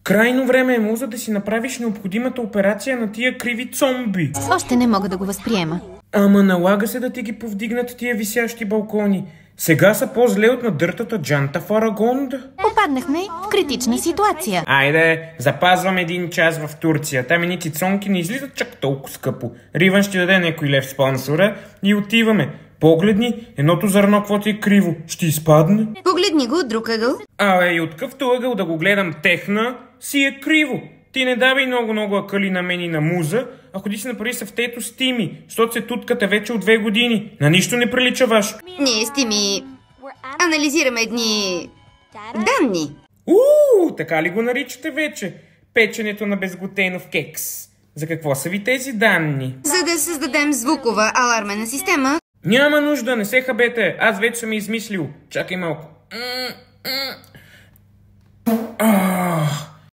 Крайно време е, Муза, да си направиш необходимата операция на тия криви зомби. Още не мога да го възприема. Ама налага се да ти ги повдигнат тия висящи балкони. Сега са по-зле от надъртата джанта в Арагонда. Попаднахме в критична ситуация. Айде, запазвам един час в Турция. Там едни цицонки не излизат чак толкова скъпо. Риван ще даде някой лев спонсора и отиваме. Погледни, едното зърно, каквото е криво. Ще изпадне. Погледни го от друг ъгъл. И от къвто ъгъл да го гледам техна, си е криво. Ти не давай много акъли на мен и на Муза, а ходи си направи съвтето с Тими, защото се туткате вече от 2 години. На нищо не прилича вашето. Ние с Тими анализираме едни данни. Така ли го наричате вече? Печенето на безглутенов кекс. За какво са ви тези данни? За да създадем звукова алармена система. Няма нужда, не се хабете. Аз вече съм измислил. Чакай малко.